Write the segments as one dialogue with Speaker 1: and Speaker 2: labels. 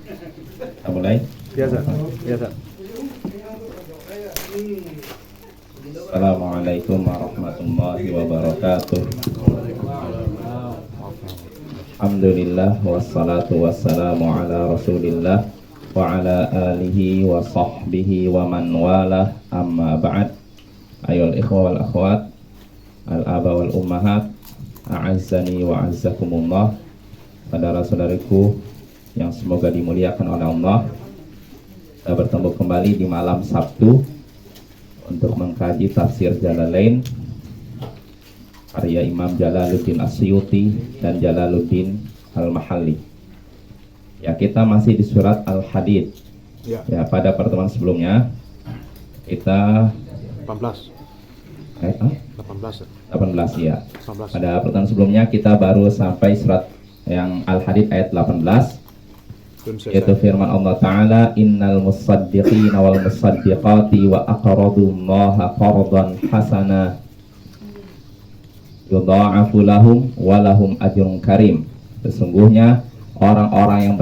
Speaker 1: Kita mulai.
Speaker 2: Biasa. Biasa.
Speaker 1: Assalamualaikum warahmatullahi wabarakatuh. Alhamdulillah wassalatu wassalamu ala Rasulillah wa ala alihi wa sahbihi wa man walah, amma ba'd. Ayyuhal ikhwa wal akhwat, al-aba wal ummahat, a'azzani wa a'azzakumullah. Saudara-saudariku yang semoga dimuliakan oleh Allah, kita bertemu kembali di malam Sabtu untuk mengkaji tafsir Jalalain karya Imam Jalaluddin Asyuti dan Jalaluddin Al-Mahalli. Ya, kita masih di surat Al-Hadid. Ya, pada pertemuan sebelumnya kita
Speaker 2: 18
Speaker 1: ya.
Speaker 2: 19.
Speaker 1: Pada pertemuan sebelumnya kita baru sampai surat yang Al-Hadid ayat 18, yaitu firman Allah Ta'ala, innal musaddiqina wal musaddiqati wa aqradullaha qardan hasana yudha'afu lahum wa lahum ajrun karim. Sesungguhnya orang-orang yang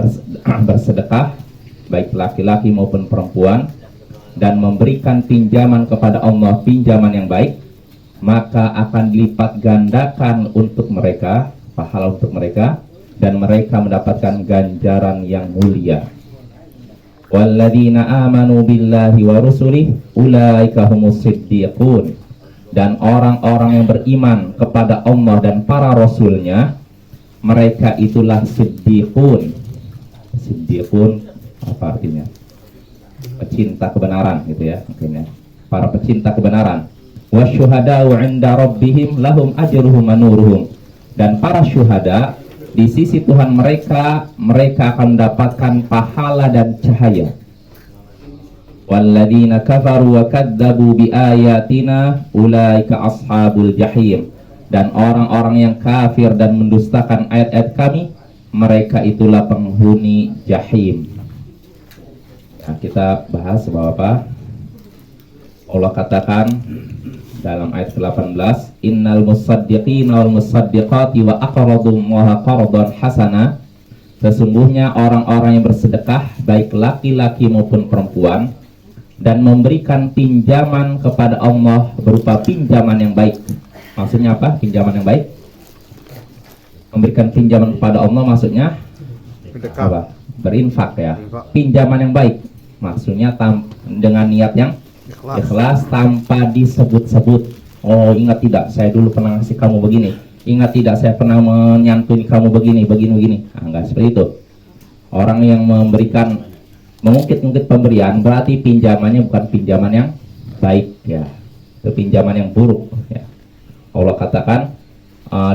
Speaker 1: bersedekah, baik laki-laki maupun perempuan, dan memberikan pinjaman kepada Allah, pinjaman yang baik, maka akan dilipat gandakan untuk mereka, pahala untuk mereka, dan mereka mendapatkan ganjaran yang mulia. Walladzina amanu billahi wa rusulih ulaika humus siddiqun. Dan orang-orang yang beriman kepada Allah dan para rasulnya, mereka itulah siddiqun. Siddiqun apa artinya? Pecinta kebenaran gitu ya, mungkin ya. Para pecinta kebenaran. Wasyuhada'u 'inda rabbihim lahum ajruhum wa nuruhum. Dan para syuhada di sisi Tuhan mereka akan mendapatkan pahala dan cahaya. Walladzina kafaru wa kadzdzabu biayatina ulaika ashabul jahim. Dan orang-orang yang kafir dan mendustakan ayat-ayat kami, mereka itulah penghuni jahim. Nah, kita bahas bahwa apa? Allah katakan dalam ayat ke-18, innal musaddiqina wal musaddiqati wa aqradullaha qardan hasana. Sesungguhnya orang-orang yang bersedekah, baik laki-laki maupun perempuan, dan memberikan pinjaman kepada Allah berupa pinjaman yang baik. Maksudnya apa? Pinjaman yang baik? Memberikan pinjaman kepada Allah maksudnya apa? Berinfak ya. Pinjaman yang baik maksudnya dengan niat yang ikhlas tanpa disebut-sebut. Oh, ingat tidak, saya dulu pernah ngasih kamu begini. Ingat tidak, saya pernah menyantuni kamu begini. Nah, enggak seperti itu. Orang yang memberikan, mengungkit-ungkit pemberian, berarti pinjamannya bukan pinjaman yang baik ya. Itu pinjaman yang buruk ya. Allah katakan,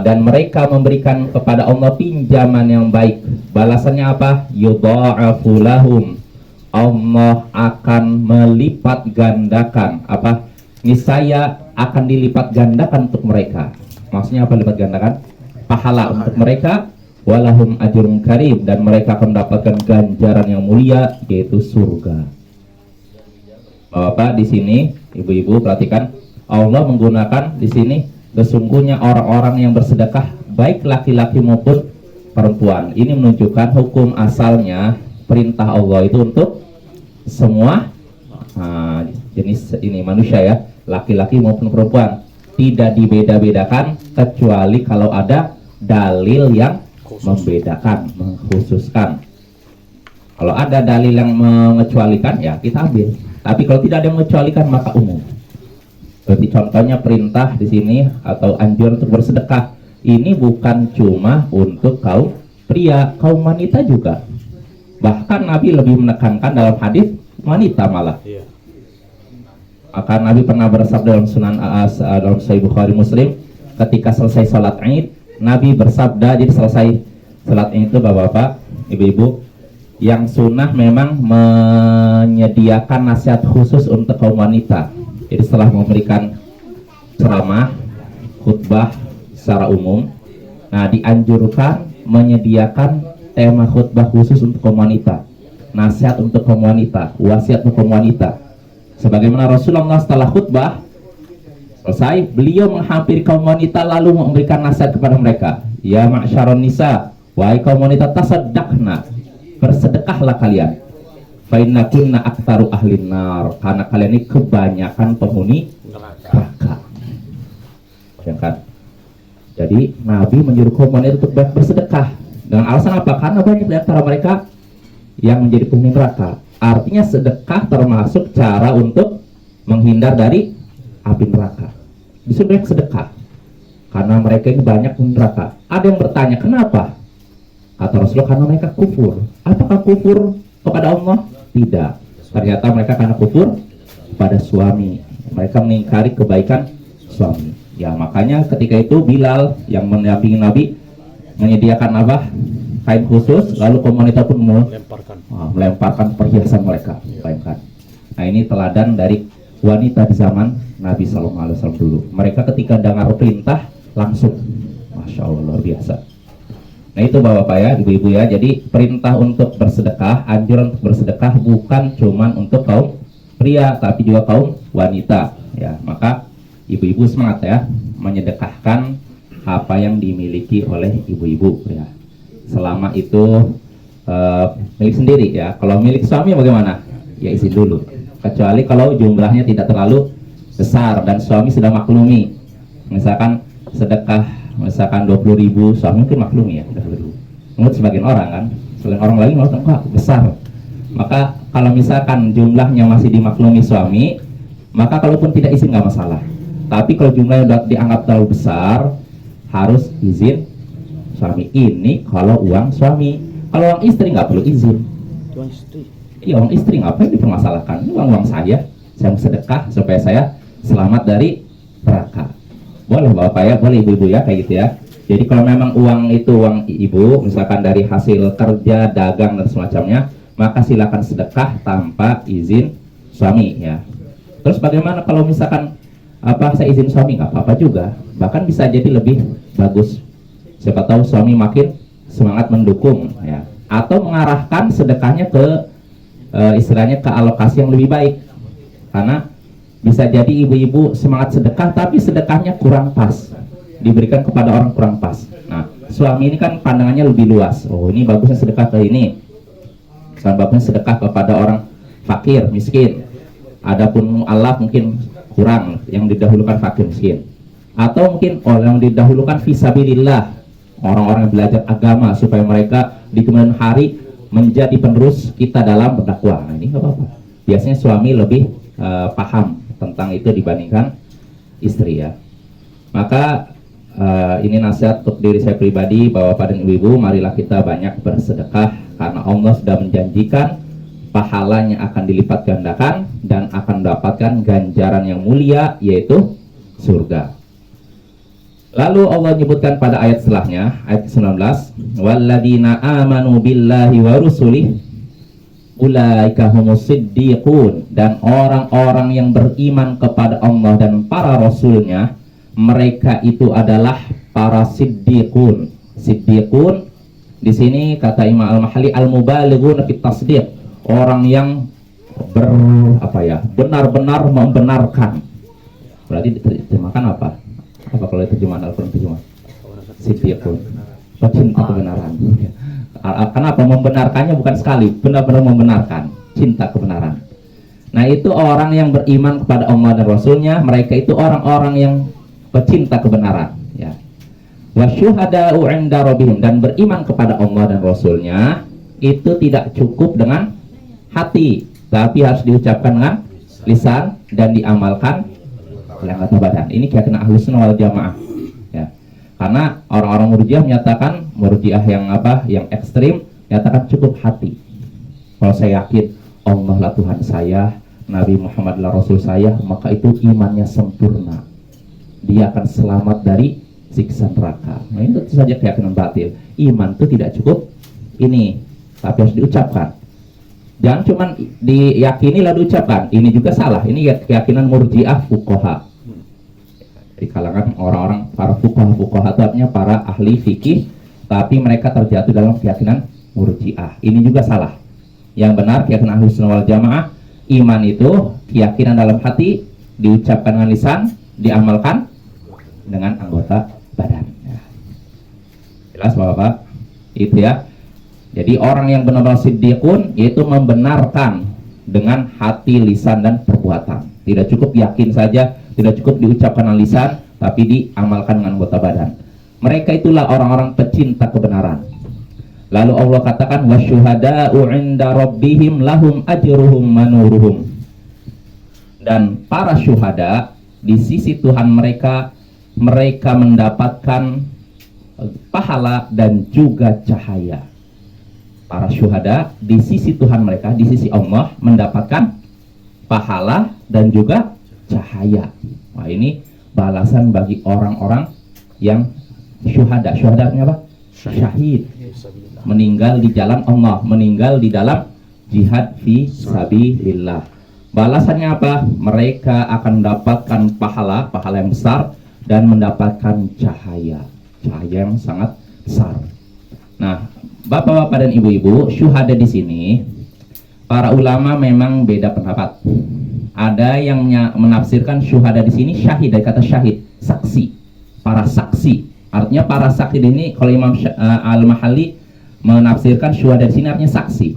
Speaker 1: dan mereka memberikan kepada Allah pinjaman yang baik. Balasannya apa? Yudha'afu lahum. Allah akan melipat gandakan apa? Niscaya akan dilipat gandakan untuk mereka. Maksudnya apa lipat gandakan? Pahala untuk mereka, walahum ajrun karim, dan mereka akan mendapatkan ganjaran yang mulia, yaitu surga. Bapak di sini, ibu-ibu perhatikan, Allah menggunakan di sini sesungguhnya orang-orang yang bersedekah, baik laki-laki maupun perempuan. Ini menunjukkan hukum asalnya perintah Allah itu untuk semua jenis ini manusia ya, laki-laki maupun perempuan, tidak dibeda-bedakan kecuali kalau ada dalil yang membedakan, mengkhususkan. Kalau ada dalil yang mengecualikan ya kita ambil, tapi kalau tidak ada yang mengecualikan maka umum. Seperti contohnya perintah di sini atau anjuran untuk bersedekah, ini bukan cuma untuk kaum pria, kaum wanita juga. Bahkan Nabi lebih menekankan dalam hadis wanita malah. Maka Nabi pernah bersabda dalam Sunan dalam Sahih Bukhari Muslim, ketika selesai salat Id, Nabi bersabda, jadi selesai salat Id itu bapak-bapak, ibu-ibu, yang sunnah memang menyediakan nasihat khusus untuk kaum wanita. Jadi setelah memberikan ceramah, khutbah secara umum, nah dianjurkan menyediakan tema khutbah khusus untuk kaum wanita, nasihat untuk kaum wanita, wasiat untuk kaum wanita. Sebagaimana Rasulullah setelah khutbah selesai, beliau menghampiri kaum wanita lalu memberikan nasihat kepada mereka. Ya ma'syaron nisa, wahai kaum wanita, tasaddaqna, bersedekahlah kalian. Fa inna kunna aktsaru ahlin nar, karena kalian ini kebanyakan penghuni neraka. Bayangkan. Jadi Nabi menyuruh kaum wanita untuk bersedekah dengan alasan apa? Karena banyak di antara mereka yang menjadi penghuni neraka. Artinya sedekah termasuk cara untuk menghindar dari api neraka. Disuruh banyak sedekah karena mereka ini banyak penghuni neraka. Ada yang bertanya, kenapa? Kata Rasulullah, karena mereka kufur. Apakah kufur kepada Allah? Tidak. Ternyata mereka karena kufur pada suami. Mereka mengingkari kebaikan suami. Ya, makanya ketika itu Bilal yang mendampingi Nabi menyediakan apa? Kain khusus, lalu kaum wanita pun melemparkan perhiasan mereka. Bayangkan. Nah, ini teladan dari wanita di zaman Nabi SAW dulu. Mereka ketika dengar perintah langsung, Masya Allah, luar biasa. Nah, itu bapak-bapak ya, ibu-ibu ya. Jadi perintah untuk bersedekah, anjuran untuk bersedekah bukan cuman untuk kaum pria, tapi juga kaum wanita. Ya, maka ibu-ibu semangat ya, menyedekahkan apa yang dimiliki oleh ibu-ibu ya. Selama itu milik sendiri ya. Kalau milik suami bagaimana? Ya izin dulu. Kecuali kalau jumlahnya tidak terlalu besar dan suami sudah maklumi. Misalkan sedekah, misalkan 20.000, suami mungkin maklumi ya, 20.000. Menurut sebagian orang kan, sebagian orang lagi malah enggak besar. Maka kalau misalkan jumlahnya masih dimaklumi suami, maka kalaupun tidak izin nggak masalah. Tapi kalau jumlahnya sudah dianggap terlalu besar, harus izin suami. Ini kalau uang suami. Kalau uang istri nggak perlu izin.
Speaker 2: Uang istri.
Speaker 1: Iya, uang istri ngapain dipermasalahkan? Ini uang saya mau sedekah supaya saya selamat dari neraka. Boleh bapak ya, boleh ibu-ibu ya, kayak gitu ya. Jadi kalau memang uang itu uang ibu, misalkan dari hasil kerja, dagang dan semacamnya, maka silakan sedekah tanpa izin suami ya. Terus bagaimana kalau misalkan saya izin suami? Nggak apa-apa juga, bahkan bisa jadi lebih bagus. Siapa tahu suami makin semangat mendukung ya, atau mengarahkan sedekahnya ke istilahnya ke alokasi yang lebih baik. Karena bisa jadi ibu-ibu semangat sedekah tapi sedekahnya kurang pas, diberikan kepada orang kurang pas. Nah, suami ini kan pandangannya lebih luas. Oh, ini bagusnya sedekah ke ini, bagusnya sedekah kepada orang fakir, miskin. Adapun Allah mungkin kurang, yang didahulukan fakir miskin. Atau mungkin yang didahulukan fisabilillah, orang-orang yang belajar agama supaya mereka di kemudian hari menjadi penerus kita dalam berdakwah. Nah, ini nggak apa-apa. Biasanya suami lebih paham tentang itu dibandingkan istri ya. Maka ini nasihat untuk diri saya pribadi, bapak dan ibu-ibu, marilah kita banyak bersedekah karena Allah sudah menjanjikan pahalanya akan dilipat gandakan dan akan mendapatkan ganjaran yang mulia, yaitu surga. Lalu Allah menyebutkan pada ayat setelahnya, ayat 19, walladzina amanu billahi wa rusulih ulaika humus siddiqun, dan orang-orang yang beriman kepada Allah dan para rasulnya, mereka itu adalah para siddiqun. Siddiqun di sini kata Imam Al-Mahalli al-mubalighun fit tasdiq, orang yang benar-benar membenarkan. Berarti diterjemahkan apa? Apa kalau terjemahan Al-Quran terjemah? Siddiqun, pecinta kebenaran. Kenapa membenarkannya bukan sekali, benar-benar membenarkan, cinta kebenaran. Nah, itu orang yang beriman kepada Allah dan Rasulnya, mereka itu orang-orang yang pecinta kebenaran ya. Wasyuhada'u 'inda rabbihim, dan beriman kepada Allah dan Rasulnya itu tidak cukup dengan hati, tapi harus diucapkan dengan lisan dan diamalkan oleh anggota badan. Ini keyakinan Ahlus Sunnah wal Jamaah ya. Karena orang-orang Murji'ah menyatakan, Murji'ah yang ekstrim menyatakan cukup hati. Kalau saya yakin Allah lah Tuhan saya, Nabi Muhammad lah Rasul saya, maka itu imannya sempurna, dia akan selamat dari siksa neraka. Nah, itu saja keyakinan batil. Iman itu tidak cukup ini, tapi harus diucapkan. Jangan cuma diyakini lalu diucapkan. Ini juga salah. Ini keyakinan Murji'ah fuqaha. Di kalangan orang-orang para fuqaha itu artinya para ahli fikih, tapi mereka terjatuh dalam keyakinan Murji'ah. Ini juga salah. Yang benar keyakinan Ahlus Sunnah wal Jamaah, iman itu keyakinan dalam hati, diucapkan dengan lisan, diamalkan dengan anggota badan ya. Jelas Bapak? Itu ya. Jadi orang yang benar-benar siddiqun yaitu membenarkan dengan hati, lisan, dan perbuatan. Tidak cukup yakin saja, tidak cukup diucapkan dengan lisan, tapi diamalkan dengan anggota badan. Mereka itulah orang-orang pecinta kebenaran. Lalu Allah katakan wasyuhada'u 'inda rabbihim lahum ajruhum manuruhum. Dan para syuhada di sisi Tuhan mereka mendapatkan pahala dan juga cahaya. Para syuhada di sisi Tuhan mereka, di sisi Allah mendapatkan pahala dan juga cahaya. Nah, ini balasan bagi orang-orang yang syuhada. Syuhada artinya apa? Syahid. Meninggal di jalan Allah, meninggal di dalam jihad fi sabilillah. Balasannya apa? Mereka akan mendapatkan pahala yang besar dan mendapatkan cahaya yang sangat besar. Nah, Bapak-bapak dan ibu-ibu, syuhada di sini para ulama memang beda pendapat. Ada yang menafsirkan syuhada di sini syahid, dari kata syahid, saksi. Para saksi. Artinya para saksi ini kalau Imam Al-Mahalli menafsirkan syuhada di sini artinya saksi.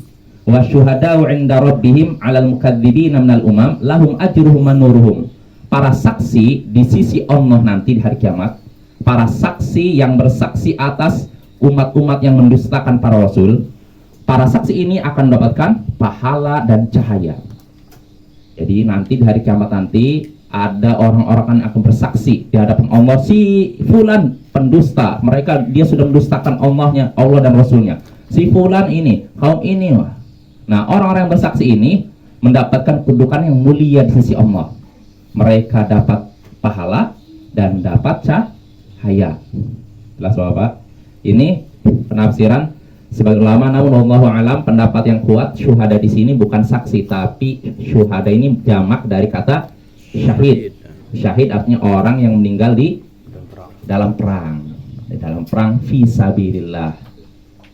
Speaker 1: Wa syuhada'u 'inda rabbihim 'alal mukadzibina minal umam lahum ajruhum manuruhum. Para saksi di sisi Allah nanti di hari kiamat, para saksi yang bersaksi atas umat-umat yang mendustakan para rasul, para saksi ini akan mendapatkan pahala dan cahaya. Jadi nanti di hari kiamat nanti ada orang-orang yang akan bersaksi di hadapan Allah, si fulan pendusta, dia sudah mendustakan Allah dan Rasulnya. Si fulan ini, kaum ini. Nah, orang-orang yang bersaksi ini mendapatkan kedudukan yang mulia di sisi Allah. Mereka dapat pahala dan dapat cahaya. Jelas Bapak? Ini penafsiran sebagai ulama, namun wallahu alam pendapat yang kuat syuhada di sini bukan saksi, tapi syuhada ini jamak dari kata syahid. Syahid artinya orang yang meninggal di dalam perang. Di dalam perang fi sabilillah.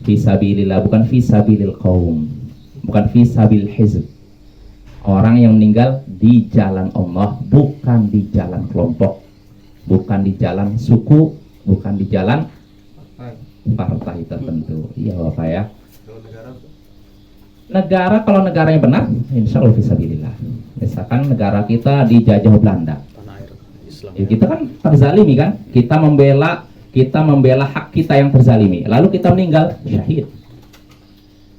Speaker 1: Fi sabilillah, bukan fi sabilil qaum. Bukan fi sabil hizb. Orang yang meninggal di jalan Allah, bukan di jalan kelompok, bukan di jalan suku, bukan di jalan partai tertentu. Iya Bapak ya. Negara, kalau negaranya benar, insya Allah fisabilillah. Misalkan negara kita dijajah Belanda, ya, kita kan terzalimi kan, kita membela hak kita yang terzalimi, lalu kita meninggal syahid.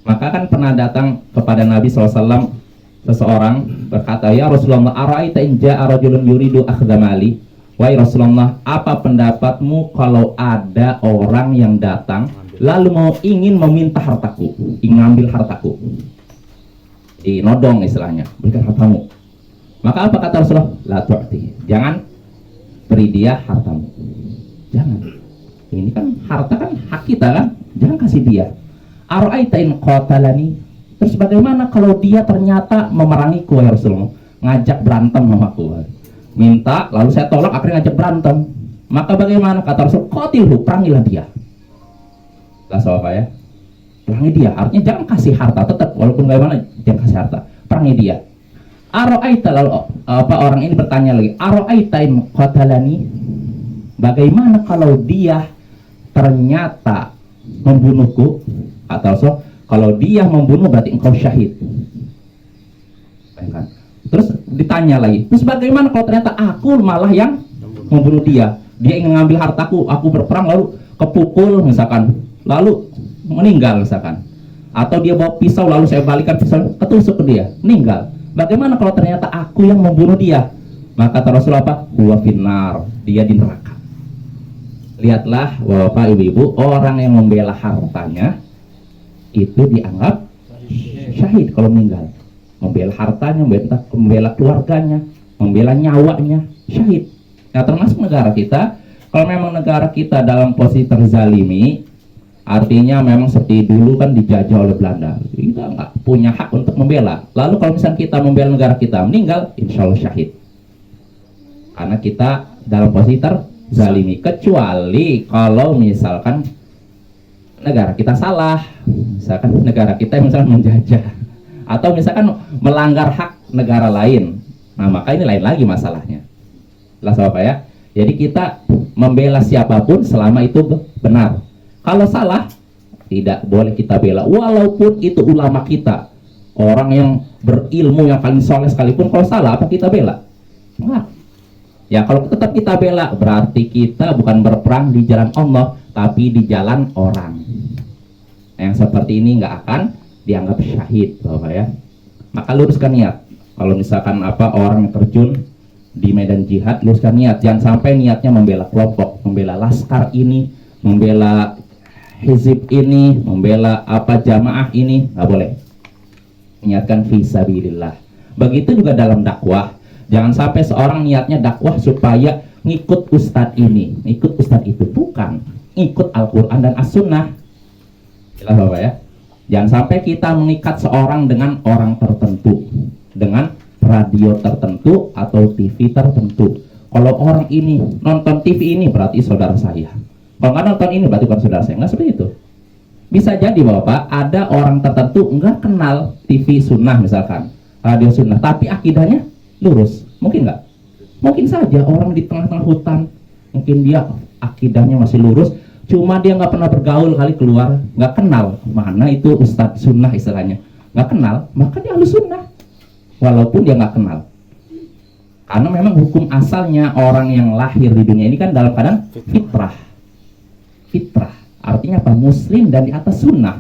Speaker 1: Maka kan pernah datang kepada Nabi SAW seseorang berkata, ya Rasulullah, ara'aita in ja'a rajulun yuridu akhdha mali. Wahai Rasulullah, apa pendapatmu kalau ada orang yang datang lalu ingin meminta hartaku, ingin mengambil hartaku, nodong istilahnya, berikan hartamu. Maka apa kata Rasulullah? La tu'ti, jangan beri dia hartamu, jangan. Ini kan harta kan hak kita kan, jangan kasih dia. Ara'aita in qatalani, terus bagaimana kalau dia ternyata memerangiku ya Rasulullah, ngajak berantem sama aku, minta lalu saya tolak akhirnya ngajak berantem, maka bagaimana? Kata Rasul, qatilhu, perangilah dia. Lah Bapak ya, perangi dia, artinya jangan kasih harta, tetap walaupun bagaimana jangan kasih harta, perangi dia. Ara'aita, lalu orang ini bertanya lagi, ara'aita in qatalani, bagaimana kalau dia ternyata membunuhku? Kata Rasul, kalau dia membunuh berarti engkau syahid. Bayangkan. Terus ditanya lagi, terus bagaimana kalau ternyata aku malah yang membunuh dia? Dia ingin mengambil hartaku, aku berperang lalu kepukul misalkan, lalu meninggal misalkan. Atau dia bawa pisau lalu saya balikan pisau ketusuk ke dia, meninggal. Bagaimana kalau ternyata aku yang membunuh dia? Maka kata Rasul apa? Huwa finnar, dia di neraka. Lihatlah Bapak Ibu-ibu, orang yang membela hartanya itu dianggap syahid kalau meninggal. Membela hartanya, membela keluarganya, membela nyawanya, syahid. Nah, termasuk negara kita, kalau memang negara kita dalam posisi terzalimi, artinya memang seperti dulu kan dijajah oleh Belanda, kita nggak punya hak untuk membela. Lalu kalau misalnya kita membela negara kita meninggal, insya Allah syahid. Karena kita dalam posisi terzalimi, kecuali kalau misalkan negara kita salah, misalkan negara kita misalkan menjajah, atau misalkan melanggar hak negara lain, nah maka ini lain lagi masalahnya. Lah Bapak ya, jadi kita membela siapapun selama itu benar. Kalau salah, tidak boleh kita bela, walaupun itu ulama kita, orang yang berilmu yang paling soleh sekalipun, kalau salah apa kita bela? Enggak. Ya kalau tetap kita bela, berarti kita bukan berperang di jalan Allah, tapi di jalan orang. Yang seperti ini nggak akan dianggap syahid, Bapak ya. Maka luruskan niat. Kalau misalkan orang yang terjun di medan jihad, luruskan niat. Jangan sampai niatnya membela kelompok, membela laskar ini, membela hizib ini, membela jamaah ini, nggak boleh. Niatkan fisabilillah. Begitu juga dalam dakwah. Jangan sampai seorang niatnya dakwah supaya ngikut ustadz ini, ngikut ustadz itu. Bukan, ngikut Al-Quran dan As-Sunnah. Jelas Bapak ya. Jangan sampai kita mengikat seorang dengan orang tertentu, dengan radio tertentu atau TV tertentu. Kalau orang ini nonton TV ini berarti saudara saya. Kalau nggak nonton ini berarti bukan saudara saya. Nggak seperti itu. Bisa jadi Bapak, ada orang tertentu nggak kenal TV Sunnah misalkan, radio Sunnah, tapi akidahnya lurus. Mungkin nggak? Mungkin saja orang di tengah-tengah hutan, mungkin dia akidahnya masih lurus, cuma dia nggak pernah bergaul kali keluar, nggak kenal mana itu Ustadz Sunnah istilahnya, nggak kenal, maka dia Ahlus Sunnah walaupun dia nggak kenal. Karena memang hukum asalnya orang yang lahir di dunia ini kan dalam keadaan fitrah artinya apa? Muslim dan di atas sunnah.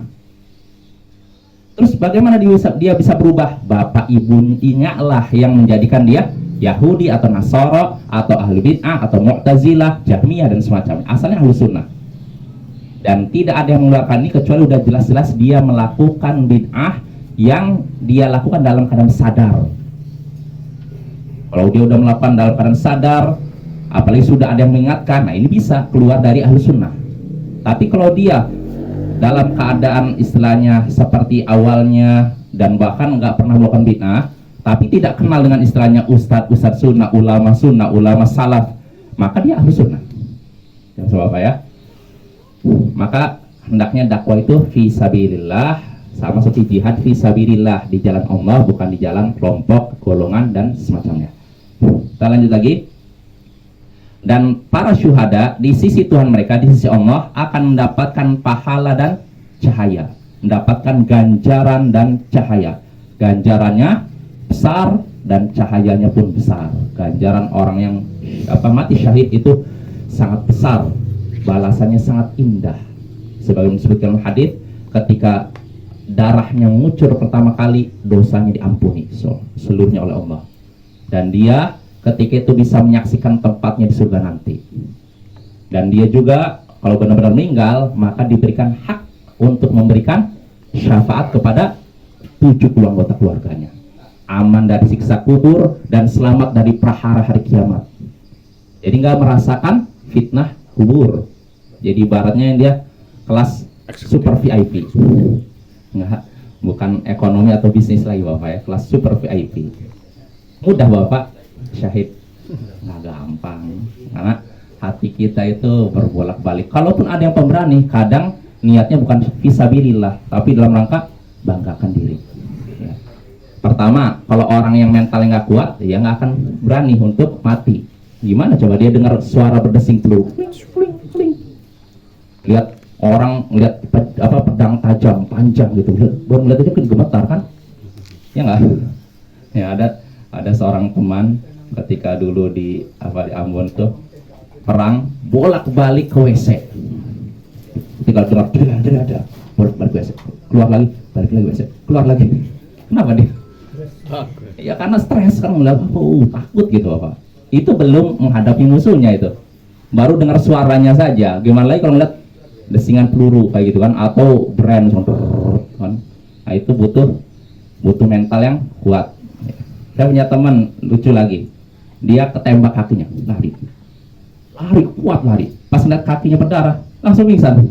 Speaker 1: Terus bagaimana dia bisa berubah? Bapak ibunya lah yang menjadikan dia Yahudi atau Nasara atau ahli bid'ah atau Mu'tazilah, Jahmiyah dan semacamnya. Asalnya Ahlus Sunnah. Dan tidak ada yang mengeluarkan ini kecuali udah jelas-jelas dia melakukan bid'ah yang dia lakukan dalam keadaan sadar. Kalau dia udah melakukan dalam keadaan sadar, apalagi sudah ada yang mengingatkan, nah ini bisa keluar dari Ahlus Sunnah. Tapi kalau dia dalam keadaan istilahnya seperti awalnya dan bahkan nggak pernah melakukan bid'ah, tapi tidak kenal dengan istilahnya ustadz sunnah, ulama salaf, maka dia Ahlus Sunnah. Yang sebab apa ya? Maka hendaknya dakwah itu fisabilillah, sama seperti jihad fisabilillah, di jalan Allah, bukan di jalan kelompok, golongan dan semacamnya. Kita lanjut lagi. Dan para syuhada di sisi Tuhan mereka, di sisi Allah, akan mendapatkan pahala dan cahaya, mendapatkan ganjaran dan cahaya. Ganjarannya besar dan cahayanya pun besar. Ganjaran orang yang mati syahid itu sangat besar, balasannya sangat indah. Sebagaimana disebutkan dalam hadis, ketika darahnya mengucur pertama kali, dosanya diampuni seluruhnya oleh Allah. Dan dia ketika itu bisa menyaksikan tempatnya di surga nanti. Dan dia juga kalau benar-benar meninggal, maka diberikan hak untuk memberikan syafaat kepada 70 anggota keluarganya. Aman dari siksa kubur dan selamat dari prahara hari kiamat. Jadi nggak merasakan fitnah kubur. Jadi ibaratnya dia kelas super VIP. Nggak, bukan ekonomi atau bisnis lagi Bapak ya, kelas super VIP. Mudah Bapak syahid, nggak gampang, karena hati kita itu berbolak-balik. Kalaupun ada yang pemberani, kadang niatnya bukan fisabilillah, tapi dalam rangka banggakan diri ya. Pertama, kalau orang yang mentalnya nggak kuat, dia nggak akan berani untuk mati. Gimana coba dia dengar suara berdesing peluru, lihat orang lihat pedang tajam panjang gitu, baru melihat aja gemetar kan, ya nggak? Ya ada seorang teman ketika dulu di Ambon tuh perang, bolak-balik ke WC, tinggal gerak ada bolak-balik WC, keluar lagi, balik lagi WC, keluar lagi. Kenapa dia? Ya karena stres kan, melihat takut gitu Bapak. Itu belum menghadapi musuhnya, itu baru dengar suaranya saja. Gimana lagi kalau ngeliat desingan peluru kayak gitu kan, atau brand kan. Nah itu butuh mental yang kuat. Saya punya teman lucu lagi, dia ketembak kakinya, lari kuat lari, pas ngeliat kakinya berdarah langsung pingsan.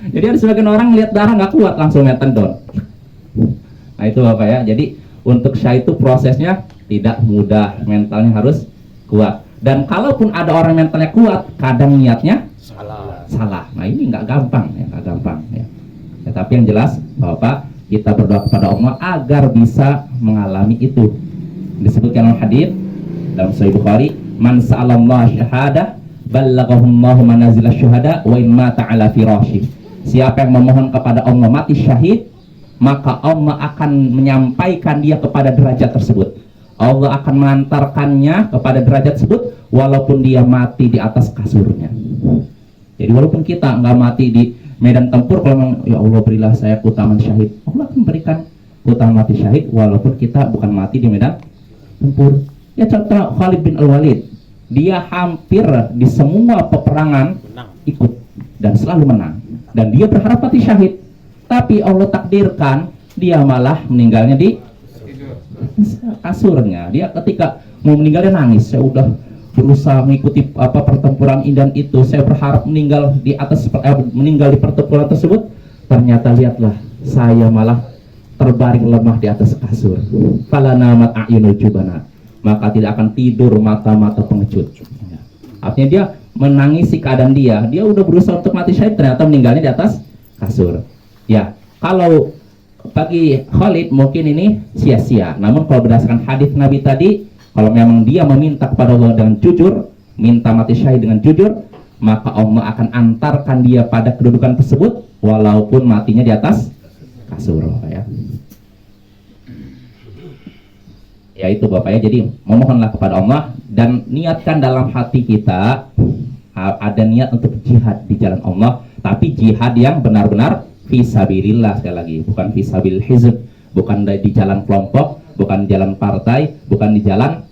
Speaker 1: Jadi ada sebagian orang lihat darah nggak kuat langsung tendon. Nah itu Bapak ya, jadi untuk syahid itu prosesnya tidak mudah, mentalnya harus kuat. Dan kalaupun ada orang mentalnya kuat, kadang niatnya salah. Nah ini nggak gampang ya, ya. Tapi yang jelas Bapak, kita berdoa kepada Allah agar bisa mengalami itu. Disebutkan dalam hadis dalam Sahih Bukhari, man sa'alallah syahadah ballaghahullahu manazil syuhada wa in mata ala firashi. Siapa yang memohon kepada Allah mati syahid, maka Allah akan menyampaikan dia kepada derajat tersebut. Allah akan mengantarkannya kepada derajat tersebut walaupun dia mati di atas kasurnya. Jadi walaupun kita nggak mati di medan tempur, kalau memang ya Allah berilah saya keutamaan syahid, Allah akan memberikan keutamaan mati syahid walaupun kita bukan mati di medan tempur. Ya contoh Khalid bin Al-Walid, dia hampir di semua peperangan ikut dan selalu menang, dan dia berharap mati syahid, tapi Allah takdirkan dia malah meninggalnya di kasurnya. Dia ketika mau meninggal dia nangis, saya udah berusaha mengikuti pertempuran indah itu, saya berharap meninggal di atas meninggal di pertempuran tersebut, ternyata lihatlah saya malah terbaring lemah di atas kasur. Fala namat a'yunul jubana, maka tidak akan tidur mata-mata pengecut. Artinya dia menangisi keadaan dia udah berusaha untuk mati syahid, ternyata meninggalnya di atas kasur. Ya, kalau bagi Khalid mungkin ini sia-sia, namun kalau berdasarkan hadis Nabi tadi, kalau memang dia meminta kepada Allah dengan jujur, minta mati syahid dengan jujur, maka Allah akan antarkan dia pada kedudukan tersebut walaupun matinya di atas kasur, ya. Ya itu Bapak ya, jadi memohonlah kepada Allah dan niatkan dalam hati kita ada niat untuk jihad di jalan Allah, tapi jihad yang benar-benar fisabilillah, sekali lagi, bukan fisabil hizb, bukan di jalan kelompok, bukan di jalan partai, bukan di jalan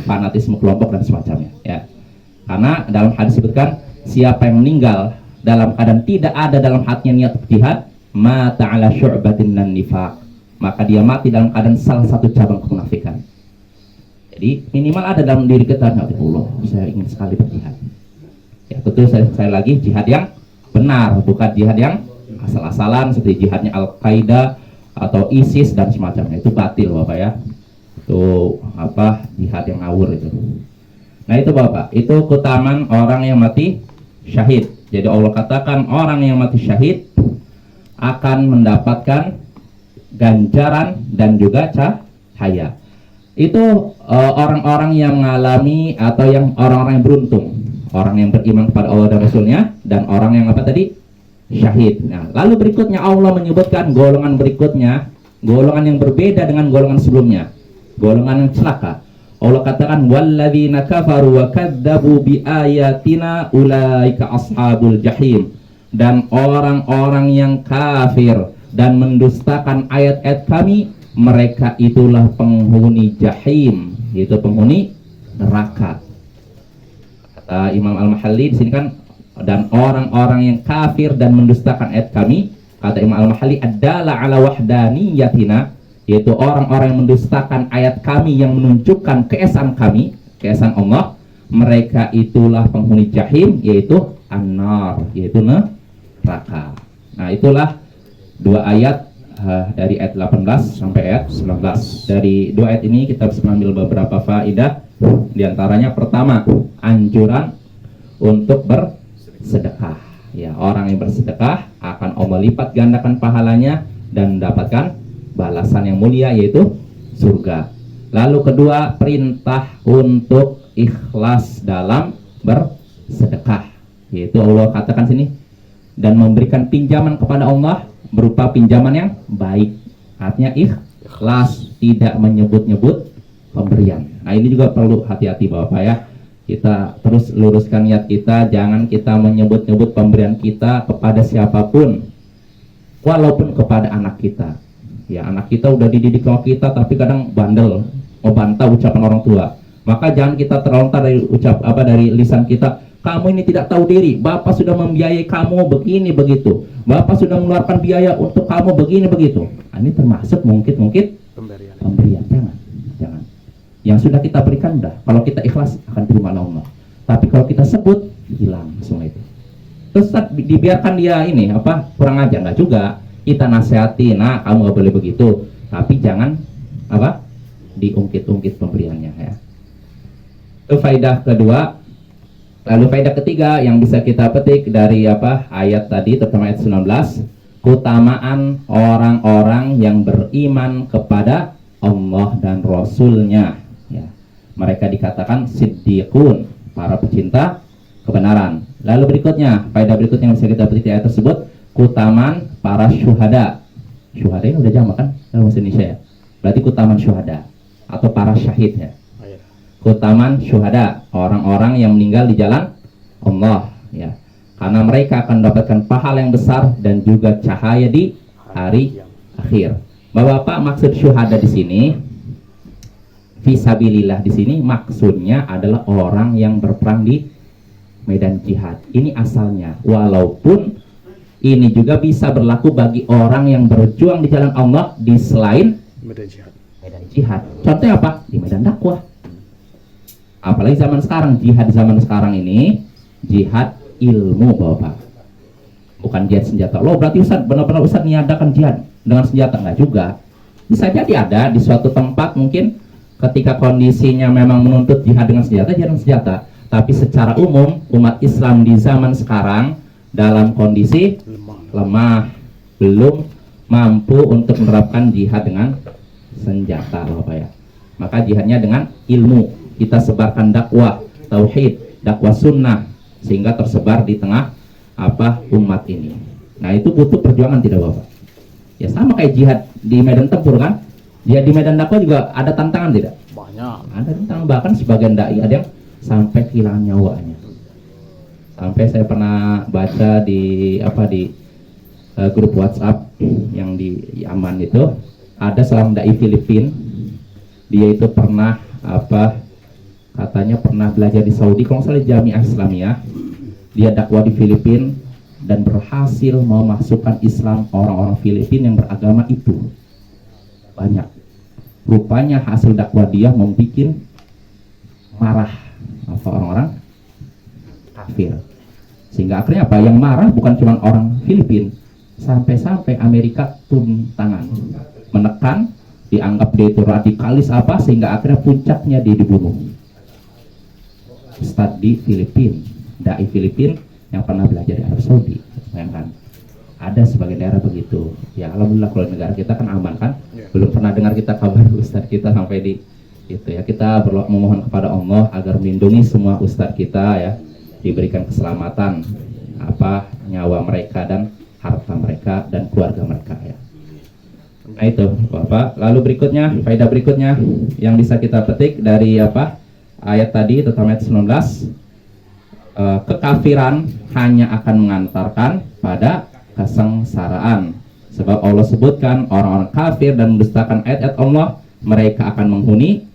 Speaker 1: fanatisme kelompok dan semacamnya, ya. Karena dalam hadis disebutkan siapa yang meninggal dalam keadaan tidak ada dalam hatinya niat jihad, mata ala syu'batin nan nifaq, maka dia mati dalam keadaan salah satu cabang kemunafikan. Jadi minimal ada dalam diri kita, ya Allah, saya ingin sekali berjihad. Ya tentu saya lagi jihad yang benar, bukan jihad yang asal-asalan seperti jihadnya Al-Qaeda atau ISIS dan semacamnya. Itu batil Bapak ya. Itu jihad yang ngawur itu. Nah itu Bapak, itu keutamaan orang yang mati syahid. Jadi Allah katakan orang yang mati syahid akan mendapatkan ganjaran dan juga cahaya. Itu orang-orang yang mengalami atau yang orang-orang yang beruntung, orang yang beriman kepada Allah dan Rasulnya, dan orang yang syahid. Nah, lalu berikutnya Allah menyebutkan golongan berikutnya, golongan yang berbeda dengan golongan sebelumnya, golongan yang celaka. Allah katakan walladzina kafaru wa kadzdzabu biayatina ulaika ashabul jahim, dan orang-orang yang kafir dan mendustakan ayat-ayat kami, mereka itulah penghuni jahim, yaitu penghuni neraka. Kata Imam Al-Mahalli di sini kan, dan orang-orang yang kafir dan mendustakan ayat kami, kata Imam Al-Mahalli adalah ala wahdaniyatina, yaitu orang-orang yang mendustakan ayat kami yang menunjukkan keesaan kami, keesaan Allah, mereka itulah penghuni jahim, yaitu an-nar, yaitu neraka. Nah itulah dua ayat dari ayat 18 sampai ayat 19. Dari dua ayat ini kita bisa mengambil beberapa faedah. Di antaranya pertama, anjuran untuk bersedekah. Ya, orang yang bersedekah akan Allah lipat gandakan pahalanya dan mendapatkan balasan yang mulia, yaitu surga. Lalu kedua, perintah untuk ikhlas dalam bersedekah, yaitu Allah katakan sini, dan memberikan pinjaman kepada Allah berupa pinjaman yang baik. Artinya ikhlas, tidak menyebut-nyebut pemberian. Nah ini juga perlu hati-hati Bapak ya. Kita terus luruskan niat kita, jangan kita menyebut-nyebut pemberian kita kepada siapapun, walaupun kepada anak kita. Ya, anak kita udah dididik sama kita, tapi kadang bandel, membantah ucapan orang tua. Maka jangan kita terlontar dari dari lisan kita, kamu ini tidak tahu diri, Bapak sudah membiayai kamu begini begitu, Bapak sudah mengeluarkan biaya untuk kamu begini begitu. Nah, ini termasuk mungkin pemberian. Jangan. Yang sudah kita berikan udah, kalau kita ikhlas akan terima Allah. Tapi kalau kita sebut, hilang semua itu. Terus dibiarkan dia ini kurang aja, enggak juga. Kita nasihati, nah kamu gak boleh begitu, tapi jangan diungkit-ungkit pemberiannya ya. Itu faedah kedua. Lalu faedah ketiga yang bisa kita petik dari ayat tadi, terutama ayat 19, keutamaan orang-orang yang beriman kepada Allah dan Rasulnya ya. Mereka dikatakan siddiqun, para pecinta kebenaran. Lalu berikutnya, faedah berikutnya yang bisa kita petik di ayat tersebut, keutamaan para syuhada. Syuhada ini udah jamak kan dalam bahasa Indonesia ya. Berarti keutamaan syuhada atau para syahid ya. Keutamaan syuhada, orang-orang yang meninggal di jalan Allah ya. Karena mereka akan mendapatkan pahala yang besar dan juga cahaya di hari akhir. Bapak-bapak, maksud syuhada di sini fisabilillah di sini maksudnya adalah orang yang berperang di medan jihad. Ini asalnya. Walaupun ini juga bisa berlaku bagi orang yang berjuang di jalan Allah di selain
Speaker 2: medan jihad.
Speaker 1: Medan jihad. Contohnya apa? Di medan dakwah. Apalagi zaman sekarang, jihad zaman sekarang ini jihad ilmu, Bapak. Bukan jihad senjata. Loh, berarti Ustaz benar-benar Ustaz niadakan jihad dengan senjata? Enggak juga. Bisa jadi ada di suatu tempat mungkin ketika kondisinya memang menuntut jihad dengan senjata, jihad dengan senjata. Tapi secara umum umat Islam di zaman sekarang dalam kondisi lemah, belum mampu untuk menerapkan jihad dengan senjata, Bapak ya. Maka jihadnya dengan ilmu. Kita sebarkan dakwah tauhid, dakwah sunnah sehingga tersebar di tengah umat ini. Nah, itu butuh perjuangan tidak, Bapak? Ya sama kayak jihad di medan tempur kan? Jihad di medan dakwah juga ada tantangan tidak?
Speaker 2: Banyak.
Speaker 1: Ada tantangan, bahkan sebagian dai ada yang sampai kehilangan nyawanya. Sampai saya pernah baca di grup WhatsApp yang di Yaman itu, ada seorang dai Filipin, dia itu pernah katanya pernah belajar di Saudi, kalau nggak salah Jamiah Islamiyah. Dia dakwah di Filipina dan berhasil memasukkan Islam orang-orang Filipina yang beragama itu banyak. Rupanya hasil dakwah dia membuat marah orang-orang kafir, sehingga akhirnya yang marah bukan cuma orang Filipina, sampai Amerika turun tangan menekan, dianggap dia itu radikalis sehingga akhirnya puncaknya dia dibunuh. Ustadz di Filipina, dai Filipina yang pernah belajar di Arab Saudi. Bayangkan, ada sebagian daerah begitu. Ya alhamdulillah kalau negara kita kan aman kan. Belum pernah dengar kita kabar ustadz kita sampai di itu ya. Kita memohon kepada Allah agar melindungi semua ustadz kita ya, diberikan keselamatan nyawa mereka dan harta mereka dan keluarga mereka ya. Nah itu Bapak. Lalu berikutnya, faedah berikutnya yang bisa kita petik dari ayat tadi, terutama ayat 19, kekafiran hanya akan mengantarkan pada kesengsaraan. Sebab Allah sebutkan orang-orang kafir dan mendustakan ayat-ayat Allah, mereka akan menghuni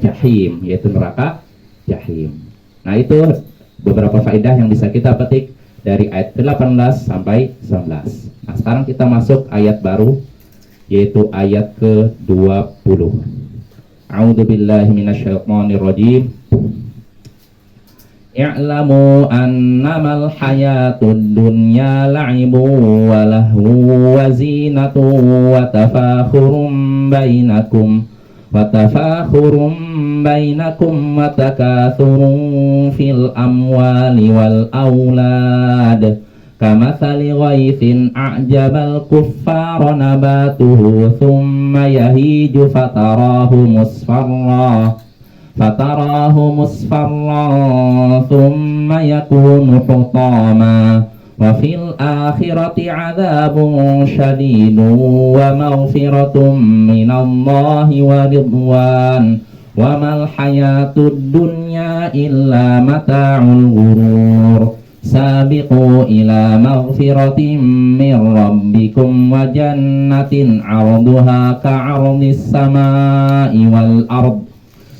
Speaker 1: jahim, yaitu neraka jahim. Nah itu beberapa faedah yang bisa kita petik dari ayat 18 sampai 19. Nah sekarang kita masuk ayat baru, yaitu ayat ke-20. A'udzu billahi minasyaitonir rajim. I'lamu annamal hayatud dunya la'ibun wa lahwun wa zinatun wa tafakhurum bainakum wa takathurun fil amwali wal aulad kamathali ghaithin a'jabal kuffara nabatuhu thumma yahiju fatarahu musfarra thumma yakunu hutama wa fil akhirati 'adzabun syadidun wa maghfiratun minallahi wa ridwan wa mal hayatud dunya illa mata'ul ghurur. Sabiqu ila maghfiratin min rabbikum wa jannatin 'arduha ka'ardis samai wal ard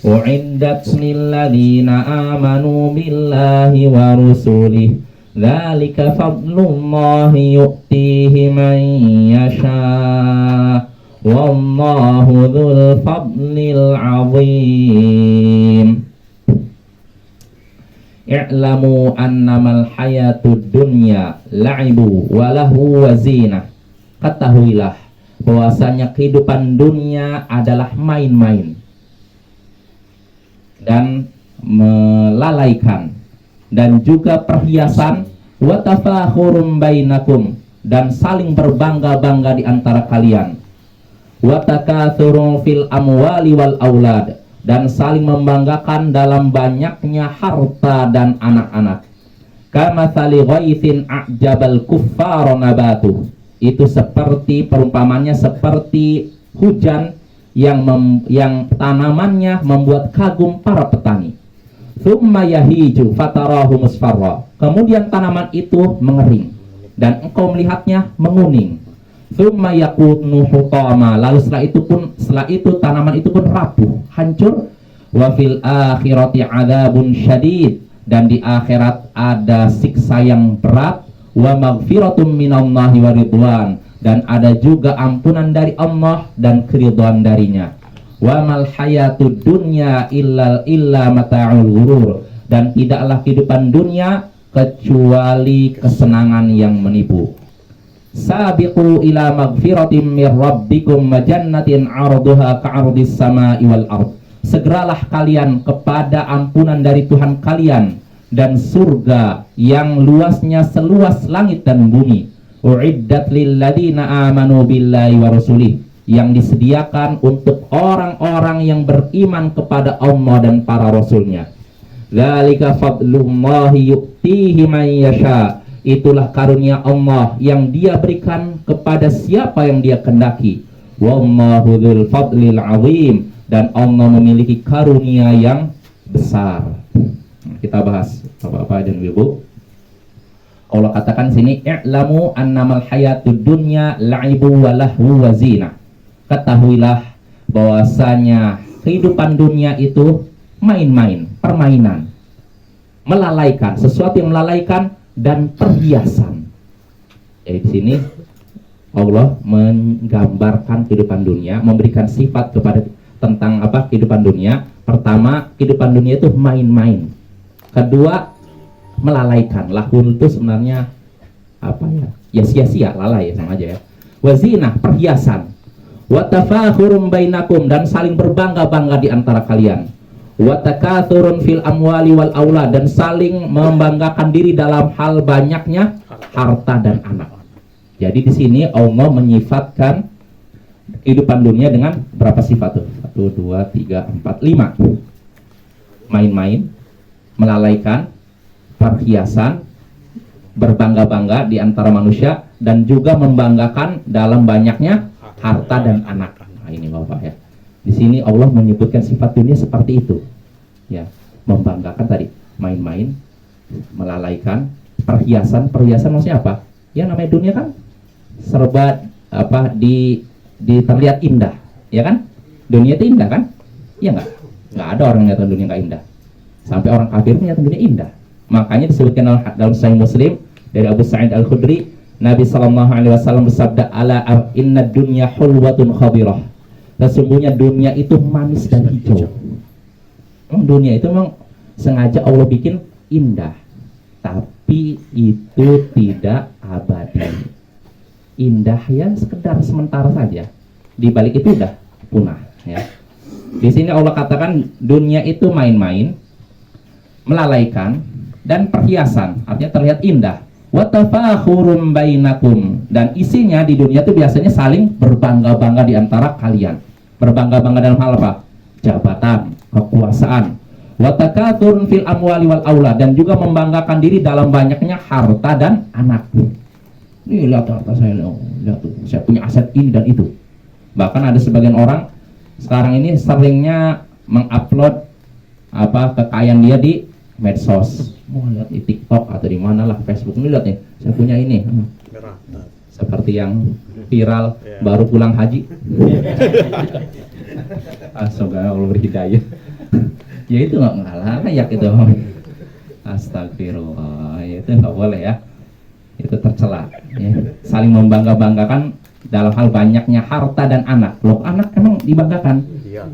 Speaker 1: u'iddat lil ladzina amanu billahi wa rusulihi dzalika fadlullahi yu'tihi man yasha wallahu dzul fadlil 'adzim. I'lamu annamal hayatud dunya la'ibu wa lahu wa zinah. Ketahuilah bahwasanya kehidupan dunia adalah main-main dan melalaikan, dan juga perhiasan, wa tafakhurum bainakum, dan saling berbangga-bangga di antara kalian, wa takatsurun fil amwali wal aulad, dan saling membanggakan dalam banyaknya harta dan anak-anak. Kamatsali ghaithin a'jabal kuffara nabatuh. Itu seperti perumpamannya seperti hujan yang tanamannya membuat kagum para petani. Tsumma yahiju fatarahu musfarra. Kemudian tanaman itu mengering dan engkau melihatnya menguning. Tsumma yakunu hutama. Lalu setelah itu tanaman itu pun rapuh, hancur. Wa fil akhirati adzabun syadid. Dan di akhirat ada siksa yang berat. Wa maghfiratum minallahi wa ridwan. Dan ada juga ampunan dari Allah dan keridhaan darinya. Wa mal hayatud dunya illa mata'ul ghurur. Dan tidaklah kehidupan dunia kecuali kesenangan yang menipu. Sabiqu ila magfiratin mir rabbikum wa jannatin 'arduha ka'ardis sama'i wal ard. Segeralah kalian kepada ampunan dari Tuhan kalian dan surga yang luasnya seluas langit dan bumi. Uiddat lil ladina amanu billahi wa rasulih, yang disediakan untuk orang-orang yang beriman kepada Allah dan para rasulnya. Dzalika fadlullahi yu'tihi man yasha. Itulah karunia Allah yang Dia berikan kepada siapa yang Dia kehendaki. Wallahu dzul fadlil azim. Dan Allah memiliki karunia yang besar. Kita bahas Bapak-bapak dan Ibu. Allah katakan sini, i'lamu annamal hayatud dunya la'ibu wa lahu wa zina. Ketahuilah bahwasanya kehidupan dunia itu main-main, permainan, melalaikan, sesuatu yang melalaikan dan perhiasan. Di sini Allah menggambarkan kehidupan dunia, memberikan sifat kepada tentang kehidupan dunia. Pertama, kehidupan dunia itu main-main. Kedua, melalaikan. Lahul itu sebenarnya ya sia-sia, lalai ya, sama aja ya. Wazina, perhiasan. Watafakhurum bainakum, dan saling berbangga-bangga di antara kalian. Watakathurun fil amwali wal aulad, dan saling membanggakan diri dalam hal banyaknya harta dan anak. Jadi di sini Allah menyifatkan kehidupan dunia dengan berapa sifat tuh? 1, 2, 3, 4, 5. Main-main, melalaikan, perhiasan, berbangga-bangga di antara manusia, dan juga membanggakan dalam banyaknya harta dan anak. Nah, ini Bapak ya. Di sini Allah menyebutkan sifat dunia seperti itu. Ya, membanggakan tadi, main-main, melalaikan, perhiasan. Perhiasan maksudnya apa? Ya namanya dunia kan serba terlihat indah, ya kan? Dunia itu indah kan? Iya nggak? Nggak ada orang yang nyata dunia nggak indah. Sampai orang kafir nyata dunia indah. Makanya disebutkan dalam Sahih Muslim dari Abu Sa'id Al-Khudri, Nabi SAW bersabda, ala inna dunya hulwatun khabirah. Sesungguhnya dunia itu manis dan hijau. Dunia itu memang sengaja Allah bikin indah, tapi itu tidak abadi. Indah ya sekedar sementara saja. Di balik itu udah punah ya. Di sini Allah katakan dunia itu main-main, melalaikan, dan perhiasan, artinya terlihat indah. Wa tafakhurum bainakum, dan isinya di dunia itu biasanya saling berbangga-bangga di antara kalian. Berbangga-bangga dalam hal apa? Jabatan, kekuasaan. Wa takatsur fil amwali wal aulad, dan juga membanggakan diri dalam banyaknya harta dan anak. Nih lihat harta saya, lihat tuh, saya punya aset ini dan itu. Bahkan ada sebagian orang sekarang ini seringnya mengupload kekayaan dia di medsos. Mau lihat di TikTok atau di mana lah, Facebook. Ini lihat nih, saya punya ini. Seperti yang viral baru pulang haji. Semoga Allah berhidayah. Ya itu nggak layak itu. Astagfirullah, ya itu nggak boleh ya. Itu tercela. Ya. Saling membangga-banggakan dalam hal banyaknya harta dan anak. Loh, anak emang dibanggakan?
Speaker 2: Iya.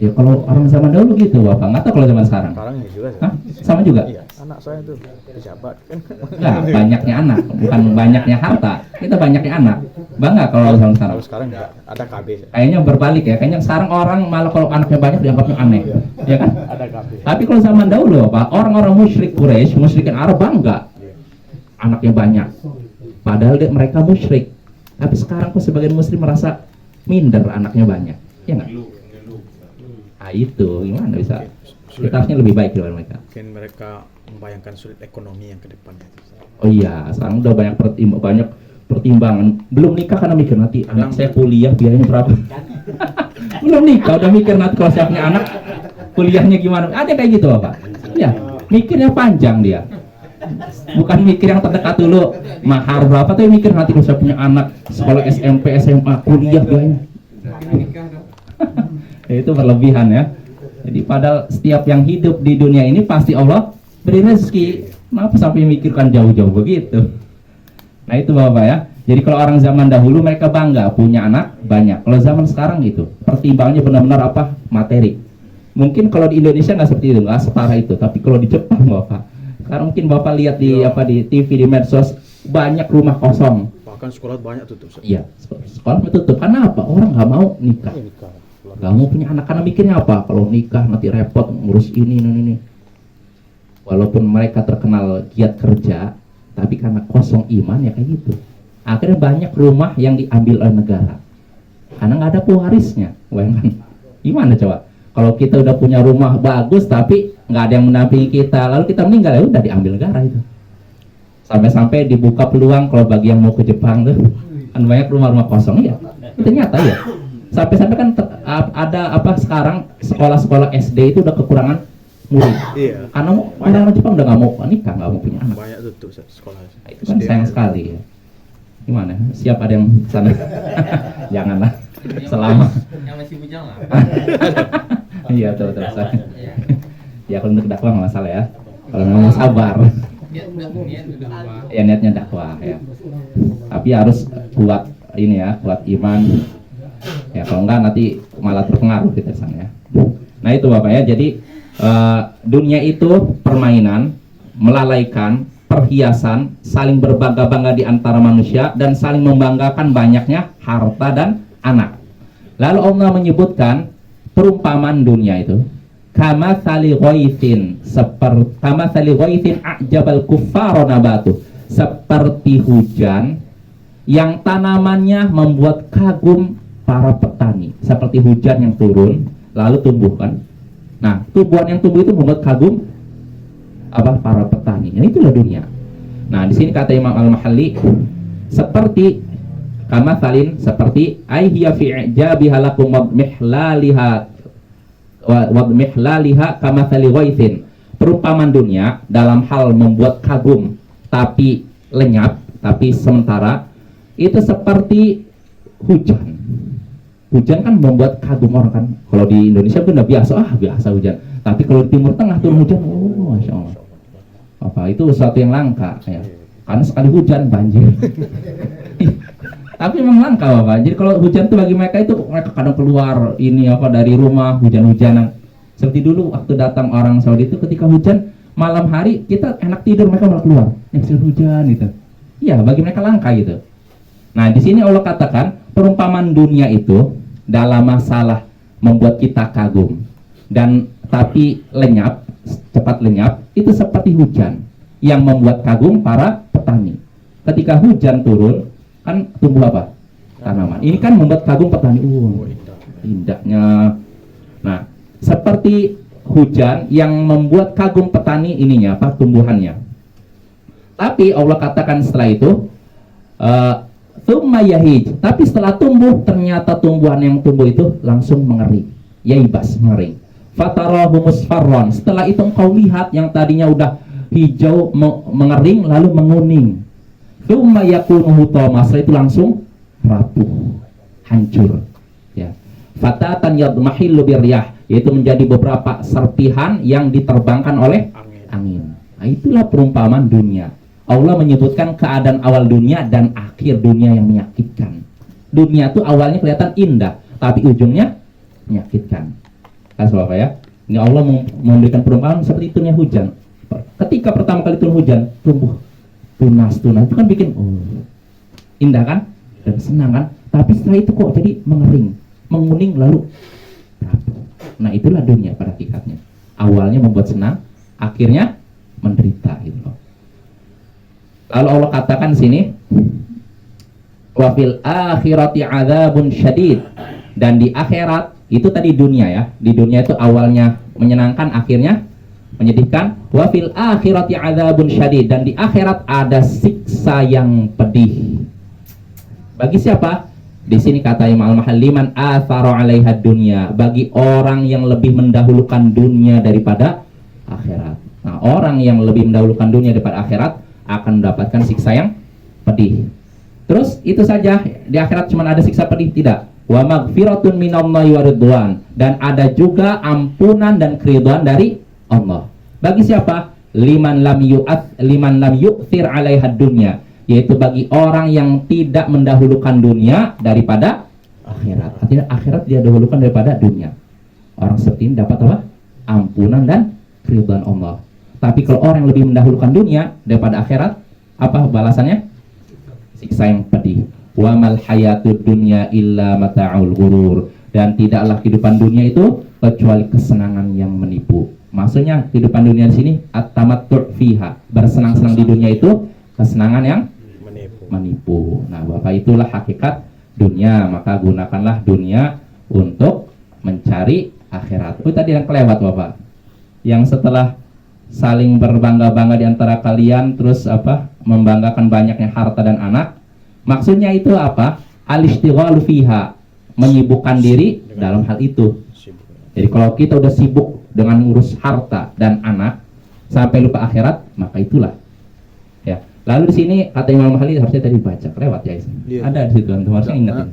Speaker 1: Ya kalau orang zaman dulu gitu, Bapak. Nggak tahu kalau zaman sekarang.
Speaker 2: Sekarang juga.
Speaker 1: Hah? Sama juga?
Speaker 2: Iya. Anak saya itu pejabat kan.
Speaker 1: Nah, banyaknya anak, bukan banyaknya harta. Kita banyaknya anak. Bangga kalau zaman sekarang.
Speaker 2: Kalau sekarang enggak, ada KB.
Speaker 1: Kayaknya berbalik ya. Kayaknya sekarang orang malah kalau anaknya banyak dianggapnya aneh. Ya kan?
Speaker 2: Ada KB.
Speaker 1: Tapi kalau zaman dahulu, Pak, orang-orang musyrik Quraisy, musyrikin Arab bangga. Anaknya banyak. Padahal mereka musyrik. Tapi sekarang kok sebagian muslim merasa minder anaknya banyak. Ya enggak? Nah, itu gimana bisa?
Speaker 2: Sulit.
Speaker 1: Kita harusnya lebih baik daripada mereka.
Speaker 2: Mungkin mereka membayangkan sulit ekonomi yang ke depannya itu.
Speaker 1: Oh iya, sekarang udah banyak pertimbangan. Belum nikah karena mikir nanti anak saya kuliah biayanya berapa. Belum nikah udah mikir nanti kalau saya punya anak kuliahnya gimana. Ada kayak gitu Pak. Iya, mikirnya panjang dia. Bukan mikir yang terdekat dulu mahar berapa, tapi mikir nanti kalau saya punya anak sekolah SMP, SMA, kuliah biayanya. Ya, itu berlebihan ya. Jadi padahal setiap yang hidup di dunia ini pasti Allah beri rezeki. Kenapa sampai mikirkan jauh-jauh begitu? Nah itu Bapak ya. Jadi kalau orang zaman dahulu mereka bangga punya anak banyak. Kalau zaman sekarang itu pertimbangannya benar-benar apa? Materi. Mungkin kalau di Indonesia nggak seperti itu, nggak setara itu. Tapi kalau di Jepang Bapak, sekarang mungkin Bapak lihat di di TV, di medsos banyak rumah kosong.
Speaker 2: Bahkan sekolah banyak tutup.
Speaker 1: Iya, sekolah tutup. Karena apa? Orang nggak mau nikah. Nggak mau punya anak karena mikirnya apa? Kalau nikah nanti repot ngurus ini. Walaupun mereka terkenal giat kerja, tapi karena kosong iman ya kayak gitu. Akhirnya banyak rumah yang diambil oleh negara karena nggak ada pewarisnya. Bayangkan gimana coba? Kalau kita udah punya rumah bagus tapi nggak ada yang mendampingi kita, lalu kita meninggal ya udah diambil negara itu. Sampai-sampai dibuka peluang kalau bagi yang mau ke Jepang tuh, kan banyak rumah-rumah kosong ya. Itu nyata ya. Sampai-sampai kan ada apa sekarang sekolah-sekolah SD itu udah kekurangan murid.
Speaker 2: Iya.
Speaker 1: Karena orang Jepang udah nggak mau nikah, nggak mau punya anak.
Speaker 2: Banyak tutup sekolah.
Speaker 1: Nah, itu kan sayang sekali ya. Gimana? Siap ada yang sana? Janganlah. Selama.
Speaker 3: Yang masih bujang lah.
Speaker 1: Iya betul. Ya kalau untuk dakwah nggak masalah ya. Kalau mau sabar.
Speaker 3: Niat udah ubah.
Speaker 1: Ya niatnya dakwah ya. Tapi harus kuat ini ya, kuat iman. Ya kalau enggak nanti malah terpengaruh kita sana ya. Nah itu Bapak ya. Jadi dunia itu permainan, melalaikan, perhiasan, saling berbangga-bangga di antara manusia dan saling membanggakan banyaknya harta dan anak. Lalu Allah menyebutkan perumpamaan dunia itu kama sali ghaithin, a'jabal kuffara nabatu, seperti hujan yang tanamannya membuat kagum para petani, seperti hujan yang turun lalu tumbuh kan. Nah, tumbuhan yang tumbuh itu membuat kagum apa para petani. Nah, itulah dunia. Nah, di sini kata Imam Al-Mahalli seperti kama salin, seperti aihiya fi ijabiha lakum wa mihlaliha kama sali ghaithin. Perumpamaan dunia dalam hal membuat kagum tapi lenyap, tapi sementara itu seperti hujan. Hujan kan membuat kagum orang kan. Kalau di Indonesia pun udah biasa hujan. Tapi kalau di Timur Tengah turun hujan, oh masya Allah. Apa itu sesuatu yang langka ya. Karena sekali hujan banjir. Tapi memang langka Bapak. Jadi kalau hujan tuh bagi mereka itu mereka kadang keluar ini apa dari rumah hujan-hujanan. Seperti dulu waktu datang orang Saudi itu ketika hujan malam hari kita enak tidur mereka malah keluar. Yang hujan gitu. Iya bagi mereka langka gitu. Nah di sini Allah katakan perumpamaan dunia itu dalam masalah membuat kita kagum dan tapi lenyap, cepat lenyap, itu seperti hujan yang membuat kagum para petani. Ketika hujan turun kan tumbuh apa? Tanaman. Ini kan membuat kagum petani. Indahnya. Nah, seperti hujan yang membuat kagum petani ininya apa? Tumbuhannya. Tapi Allah katakan setelah itu yahij, tapi setelah tumbuh ternyata tumbuhan yang tumbuh itu langsung mengering, yaibas, mengering. Fatarahu musfarron, setelah itu engkau lihat yang tadinya udah hijau mengering lalu menguning. Tsumma yakunu hutama, setelah itu langsung rapuh, hancur. Ya. Fatatan yadmahillu biryah, yaitu menjadi beberapa serpihan yang diterbangkan oleh angin. Nah, itulah perumpamaan dunia. Allah menyebutkan keadaan awal dunia dan akhir dunia yang menyakitkan. Dunia itu awalnya kelihatan indah, tapi ujungnya menyakitkan. Kasih Bapak ya. Ini Allah memberikan perumpamaan seperti turunnya hujan. Ketika pertama kali turun hujan, tumbuh tunas. Itu kan bikin indah kan? Dan senang kan? Tapi setelah itu kok jadi mengering, menguning lalu rapuh. Nah itulah dunia pada hakikatnya. Awalnya membuat senang, akhirnya menderita gitu loh. Lalu Allah katakan sini wa fil akhirati adzabun syadid, dan di akhirat itu tadi dunia ya. Di dunia itu awalnya menyenangkan, akhirnya menyedihkan. Wa fil akhirati adzabun syadid, dan di akhirat ada siksa yang pedih. Bagi siapa? Di sini kata Imam Al-Mahalli, man athara 'alaiha dunya, bagi orang yang lebih mendahulukan dunia daripada akhirat. Nah, orang yang lebih mendahulukan dunia daripada akhirat akan mendapatkan siksa yang pedih. Terus itu saja, di akhirat cuma ada siksa pedih? Tidak. Wa maghfiratun minallahi wa ridwan, dan ada juga ampunan dan keridhaan dari Allah. Bagi siapa? Liman lam yu'thir 'alaiha dunya, yaitu bagi orang yang tidak mendahulukan dunia daripada akhirat. Artinya akhirat dia dahulukan daripada dunia. Orang seperti ini dapat apa? Ampunan dan keridhaan Allah. Tapi kalau orang yang lebih mendahulukan dunia daripada akhirat, apa balasannya? Siksa yang pedih. Wa mal hayatud dunya illa mata'ul ghurur, dan tidaklah kehidupan dunia itu kecuali kesenangan yang menipu. Maksudnya kehidupan dunia di sini at-tamattu' fiha, bersenang-senang di dunia itu kesenangan yang menipu. Nah, Bapak, itulah hakikat dunia. Maka gunakanlah dunia untuk mencari akhirat. Oh, tadi yang kelewat Bapak, yang setelah saling berbangga-bangga di antara kalian, terus apa, membanggakan banyaknya harta dan anak. Maksudnya itu apa? Al-ishtighalu fiha, menyibukkan diri dalam hal itu. Jadi kalau kita udah sibuk dengan ngurus harta dan anak sampai lupa akhirat, maka itulah. Ya. Lalu di sini kata Imam Al-Mahalli, harusnya tadi baca, lewat ya. Ada di situ, harusnya ingat.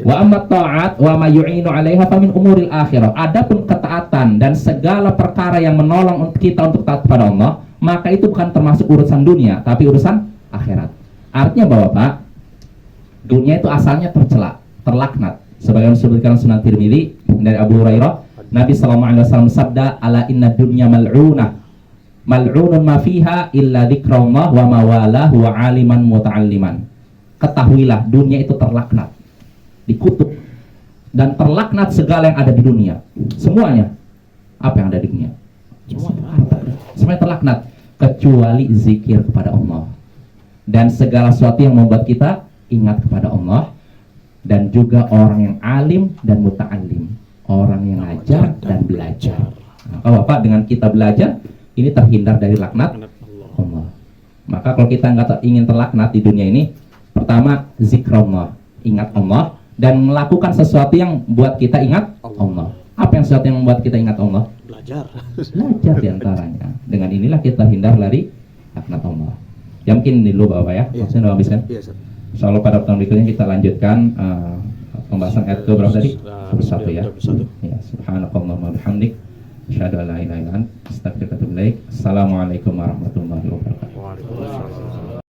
Speaker 1: Wa amma ta'at wa ma yu'inu 'alaiha fa min umuril akhirah. Adapun ketaatan dan segala perkara yang menolong kita untuk taat kepada Allah, maka itu bukan termasuk urusan dunia, tapi urusan akhirat. Artinya bahwa Pak, dunia itu asalnya tercela, terlaknat. Sebagaimana disebutkan Sunan Tirmidzi dari Abu Hurairah, Nabi SAW sabda, ala inna dunya mal'unah, mal'unun ma fiha illa dzikrullah wa mawalah wa aliman muta'alliman. Ketahuilah, dunia itu terlaknat, dikutuk, dan terlaknat segala yang ada di dunia. Semuanya. Apa yang ada di dunia? Semuanya terlaknat, kecuali zikir kepada Allah dan segala sesuatu yang membuat kita ingat kepada Allah, dan juga orang yang alim dan muta'allim, orang yang ajar dan belajar. Maka Bapak, dengan kita belajar ini terhindar dari laknat Allah. Maka kalau kita nggak ingin terlaknat di dunia ini, pertama zikrullah, ingat Allah, dan melakukan sesuatu yang buat kita ingat Allah. Apa yang sesuatu yang membuat kita ingat Allah? Belajar diantaranya. Dengan inilah kita hindar dari laknat Allah. Ya mungkin ini dulu Bapak ya. Maksudnya udah habis kan? Insya Allah pada pertemuan berikutnya kita lanjutkan pembahasan ayat ke berapa tadi? 21 ya. Ya, subhanakallahumma bihamdik, asyhadu an la ilaha illa anta, astaghfiruka wa atubu ilaik. Assalamualaikum warahmatullahi wabarakatuh.
Speaker 2: Waalaikumsalam.